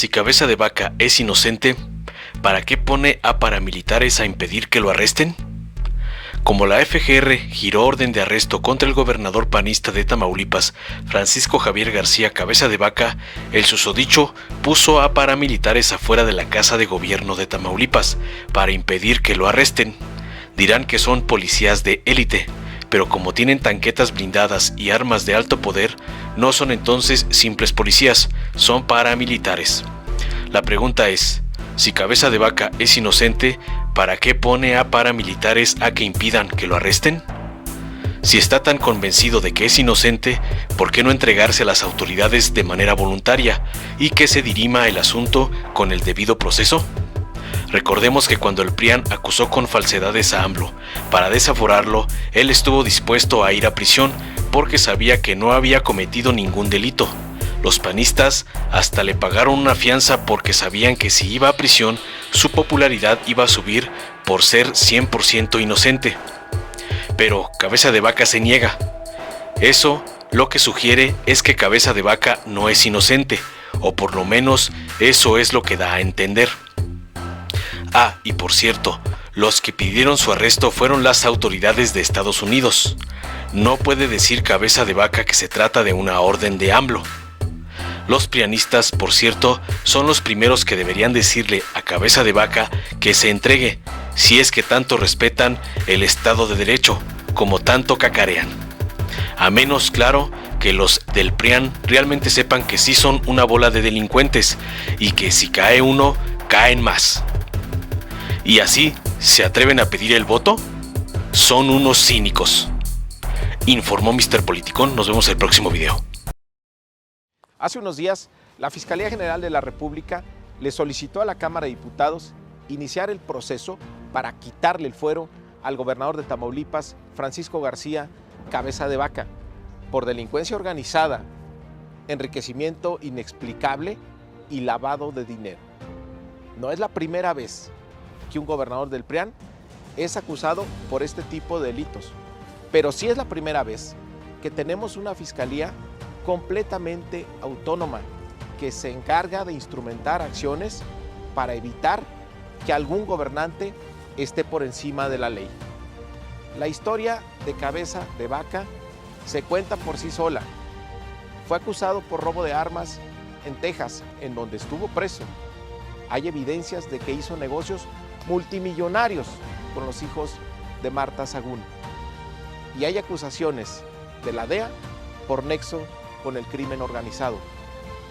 Si Cabeza de Vaca es inocente, ¿para qué pone a paramilitares a impedir que lo arresten? Como la FGR giró orden de arresto contra el gobernador panista de Tamaulipas, Francisco Javier García Cabeza de Vaca, el susodicho puso a paramilitares afuera de la Casa de Gobierno de Tamaulipas para impedir que lo arresten. Dirán que son policías de élite, pero como tienen tanquetas blindadas y armas de alto poder, no son entonces simples policías, son paramilitares. La pregunta es, si Cabeza de Vaca es inocente, ¿para qué pone a paramilitares a que impidan que lo arresten? Si está tan convencido de que es inocente, ¿por qué no entregarse a las autoridades de manera voluntaria y que se dirima el asunto con el debido proceso? Recordemos que cuando el PRIAN acusó con falsedades a AMLO para desaforarlo, él estuvo dispuesto a ir a prisión porque sabía que no había cometido ningún delito. Los panistas hasta le pagaron una fianza porque sabían que si iba a prisión, su popularidad iba a subir por ser 100% inocente. Pero Cabeza de Vaca se niega. Eso lo que sugiere es que Cabeza de Vaca no es inocente, o por lo menos eso es lo que da a entender. Ah, y por cierto, los que pidieron su arresto fueron las autoridades de Estados Unidos. No puede decir Cabeza de Vaca que se trata de una orden de AMLO. Los prianistas, por cierto, son los primeros que deberían decirle a Cabeza de Vaca que se entregue, si es que tanto respetan el Estado de Derecho, como tanto cacarean. A menos, claro, que los del PRIAN realmente sepan que sí son una bola de delincuentes y que si cae uno, caen más. ¿Y así se atreven a pedir el voto? Son unos cínicos. Informó Mr. Politicón. Nos vemos en el próximo video. Hace unos días, la Fiscalía General de la República le solicitó a la Cámara de Diputados iniciar el proceso para quitarle el fuero al gobernador de Tamaulipas, Francisco García Cabeza de Vaca, por delincuencia organizada, enriquecimiento inexplicable y lavado de dinero. No es la primera vez que un gobernador del PRIAN es acusado por este tipo de delitos, pero sí es la primera vez que tenemos una fiscalía completamente autónoma que se encarga de instrumentar acciones para evitar que algún gobernante esté por encima de la ley. La historia de Cabeza de Vaca se cuenta por sí sola. Fue acusado por robo de armas en Texas, en donde estuvo preso. Hay evidencias de que hizo negocios multimillonarios con los hijos de Marta Sagún. Y hay acusaciones de la DEA por nexo con el crimen organizado,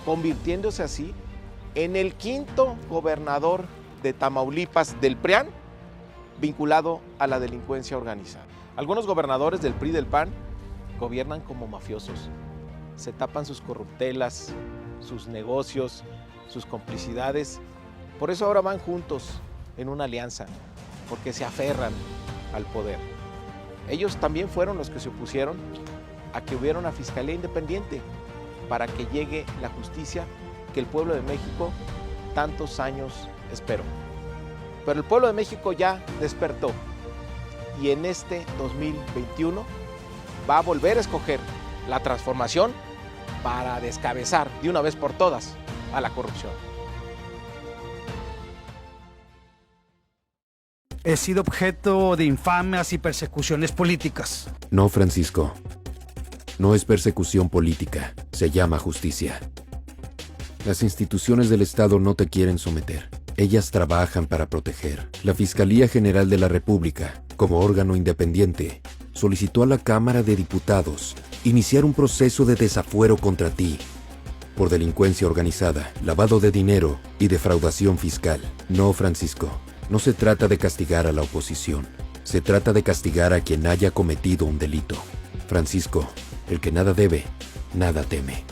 convirtiéndose así en el quinto gobernador de Tamaulipas del PRIAN vinculado a la delincuencia organizada. Algunos gobernadores del PRI y del PAN gobiernan como mafiosos, se tapan sus corruptelas, sus negocios, sus complicidades. Por eso ahora van juntos en una alianza, porque se aferran al poder. Ellos también fueron los que se opusieron a que hubiera una fiscalía independiente para que llegue la justicia que el pueblo de México tantos años esperó. Pero el pueblo de México ya despertó y en este 2021 va a volver a escoger la transformación para descabezar de una vez por todas a la corrupción. He sido objeto de infamias y persecuciones políticas. No, Francisco. No es persecución política, se llama justicia. Las instituciones del Estado no te quieren someter. Ellas trabajan para proteger. La Fiscalía General de la República, como órgano independiente, solicitó a la Cámara de Diputados iniciar un proceso de desafuero contra ti por delincuencia organizada, lavado de dinero y defraudación fiscal. No, Francisco, no se trata de castigar a la oposición. Se trata de castigar a quien haya cometido un delito. Francisco, el que nada debe, nada teme.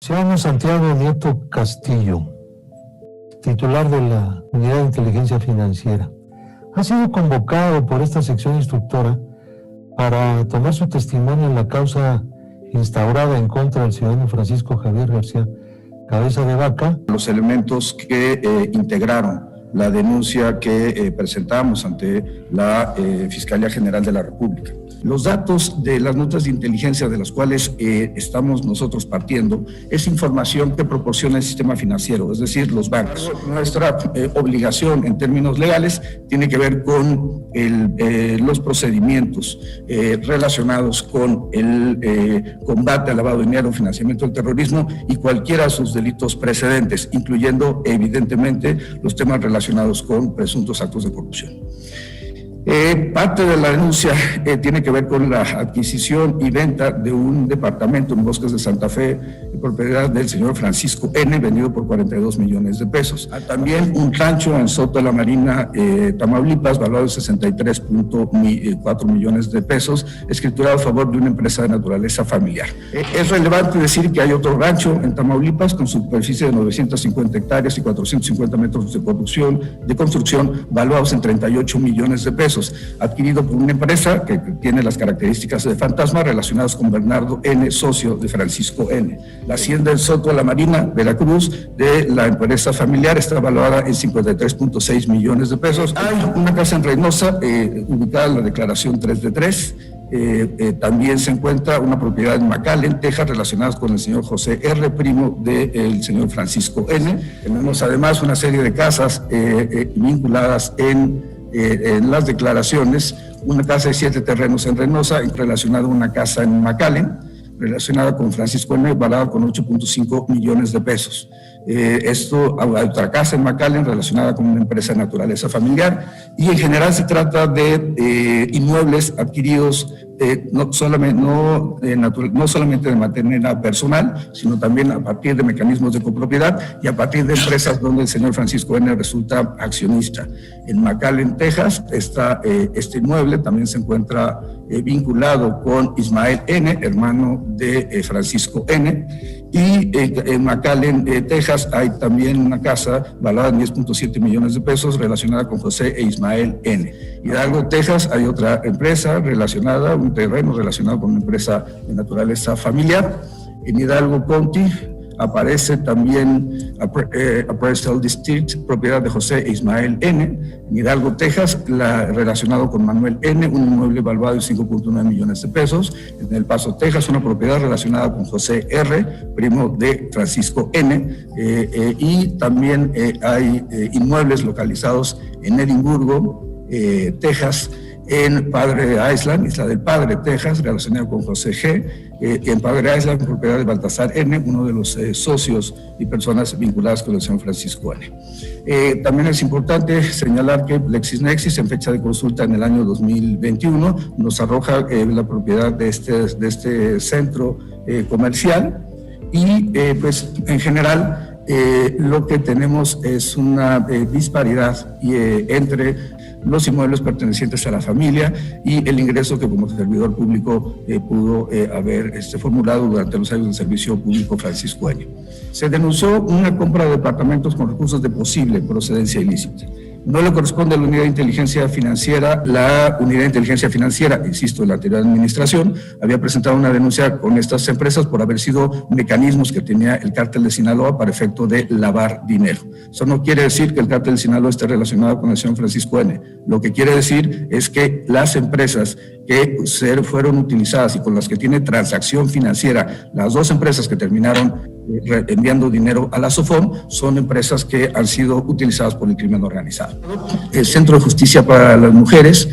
Se llama Santiago Nieto Castillo, titular de la Unidad de Inteligencia Financiera. Ha sido convocado por esta sección instructora para tomar su testimonio en la causa instaurada en contra del ciudadano Francisco Javier García Cabeza de Vaca. Los elementos que integraron la denuncia que presentamos ante la Fiscalía General de la República. Los datos de las notas de inteligencia de las cuales estamos nosotros partiendo es información que proporciona el sistema financiero, es decir, los bancos. Nuestra obligación en términos legales tiene que ver con los procedimientos relacionados con el combate al lavado de dinero, financiamiento del terrorismo y cualquiera de sus delitos precedentes, incluyendo evidentemente los temas relacionados con presuntos actos de corrupción. Parte de la denuncia tiene que ver con la adquisición y venta de un departamento en Bosques de Santa Fe, propiedad del señor Francisco N., vendido por 42 millones de pesos. También un rancho en Soto de la Marina, Tamaulipas, valuado en 63.4 millones de pesos, escriturado a favor de una empresa de naturaleza familiar. Es relevante decir que hay otro rancho en Tamaulipas con superficie de 950 hectáreas y 450 metros de construcción, valuados en 38 millones de pesos, adquirido por una empresa que tiene las características de fantasma relacionadas con Bernardo N., socio de Francisco N. La hacienda en Soto de la Marina, Veracruz, de la empresa familiar, está valuada en 53.6 millones de pesos. Hay una casa en Reynosa, ubicada en la declaración 3 de 3. También se encuentra una propiedad en McAllen, Texas, relacionada con el señor José R., primo del señor Francisco N. Tenemos además una serie de casas vinculadas en las declaraciones, una casa de 7 terrenos en Reynosa, relacionada a una casa en McAllen, relacionada con Francisco N., valorada con 8.5 millones de pesos. Esto, otra casa en McAllen relacionada con una empresa de naturaleza familiar, y en general se trata de inmuebles adquiridos no solamente de manera personal, sino también a partir de mecanismos de copropiedad y a partir de empresas donde el señor Francisco N. resulta accionista. En McAllen, Texas, está este inmueble, también se encuentra vinculado con Ismael N., hermano de Francisco N., y en McAllen, Texas, hay también una casa valorada en 10.7 millones de pesos relacionada con José e Ismael N. Hidalgo, Texas, hay otra empresa relacionada, un terreno relacionado con una empresa de naturaleza familiar. En Hidalgo County aparece también Appraisal District, propiedad de José e Ismael N. En Hidalgo, Texas, relacionado con Manuel N., un inmueble valuado en 5.9 millones de pesos. En El Paso, Texas, una propiedad relacionada con José R., primo de Francisco N. Y también hay inmuebles localizados en Edimburgo, Texas, en Padre Island, Isla del Padre, Texas, relacionado con José G., en Padre Island, propiedad de Baltasar N., uno de los socios y personas vinculadas con el señor Francisco N. También es importante señalar que LexisNexis, en fecha de consulta en el año 2021, nos arroja la propiedad de este centro comercial, y pues en general lo que tenemos es una disparidad entre los inmuebles pertenecientes a la familia y el ingreso que como servidor público pudo haber formulado durante los años del servicio público Francisco N. Se denunció una compra de departamentos con recursos de posible procedencia ilícita. No le corresponde a la Unidad de Inteligencia Financiera. La Unidad de Inteligencia Financiera, insisto, en la anterior administración, había presentado una denuncia con estas empresas por haber sido mecanismos que tenía el cártel de Sinaloa para efecto de lavar dinero. Eso no quiere decir que el cártel de Sinaloa esté relacionado con el señor Francisco N. Lo que quiere decir es que las empresas que fueron utilizadas y con las que tiene transacción financiera, las dos empresas que terminaron enviando dinero a la SOFOM, son empresas que han sido utilizadas por el crimen organizado. El Centro de Justicia para las Mujeres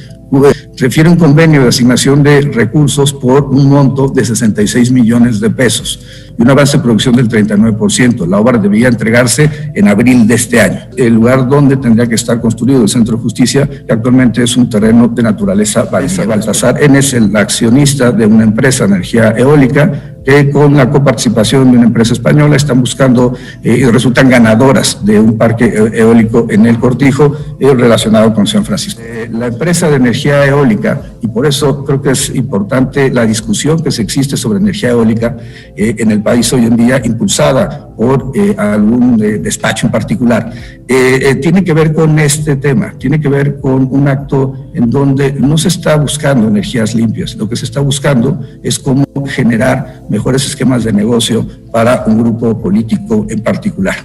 refiere un convenio de asignación de recursos por un monto de 66 millones de pesos y un avance de producción del 39%. La obra debía entregarse en abril de este año. El lugar donde tendría que estar construido el Centro de Justicia, que actualmente es un terreno de naturaleza Baltasar N., es el accionista de una empresa de energía eólica que con la coparticipación de una empresa española están buscando y resultan ganadoras de un parque eólico en el Cortijo relacionado con San Francisco. La empresa de energía eólica, y por eso creo que es importante la discusión que se existe sobre energía eólica en el país hoy en día, impulsada por algún despacho en particular, tiene que ver con este tema, tiene que ver con un acto en donde no se está buscando energías limpias, lo que se está buscando es cómo generar mejores esquemas de negocio para un grupo político en particular.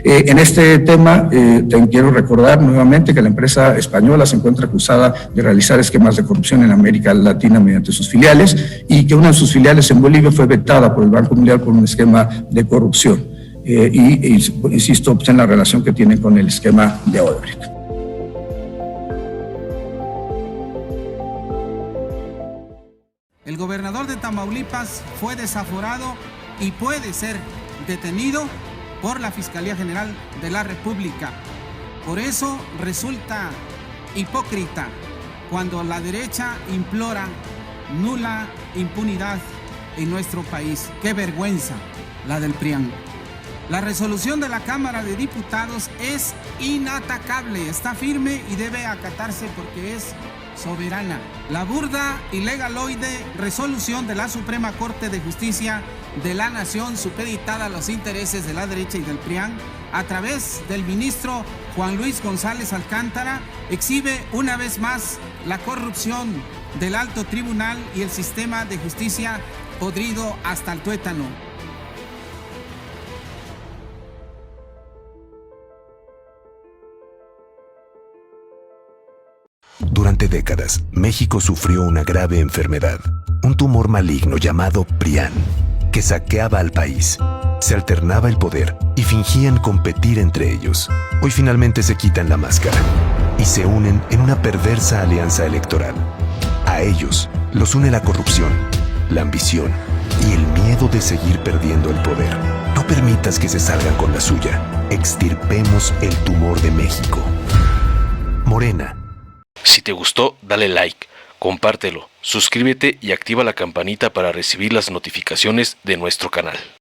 En este tema, te quiero recordar nuevamente que la empresa española se encuentra acusada de realizar esquemas de corrupción en América Latina mediante sus filiales y que una de sus filiales en Bolivia fue vetada por el Banco Mundial por un esquema de corrupción. Insisto, pues, en la relación que tiene con el esquema de Odebrecht. El gobernador de Tamaulipas fue desaforado y puede ser detenido por la Fiscalía General de la República. Por eso resulta hipócrita cuando la derecha implora nula impunidad en nuestro país. ¡Qué vergüenza la del PRIAN! La resolución de la Cámara de Diputados es inatacable, está firme y debe acatarse porque es soberana. La burda y legaloide resolución de la Suprema Corte de Justicia de la Nación, supeditada a los intereses de la derecha y del PRIAN, a través del ministro Juan Luis González Alcántara, exhibe una vez más la corrupción del alto tribunal y el sistema de justicia podrido hasta el tuétano. Durante décadas, México sufrió una grave enfermedad, un tumor maligno llamado PRIAN, que saqueaba al país. Se alternaba el poder y fingían competir entre ellos. Hoy finalmente se quitan la máscara y se unen en una perversa alianza electoral. A ellos los une la corrupción, la ambición y el miedo de seguir perdiendo el poder. No permitas que se salgan con la suya. Extirpemos el tumor de México. Morena. Si te gustó, dale like, compártelo, suscríbete y activa la campanita para recibir las notificaciones de nuestro canal.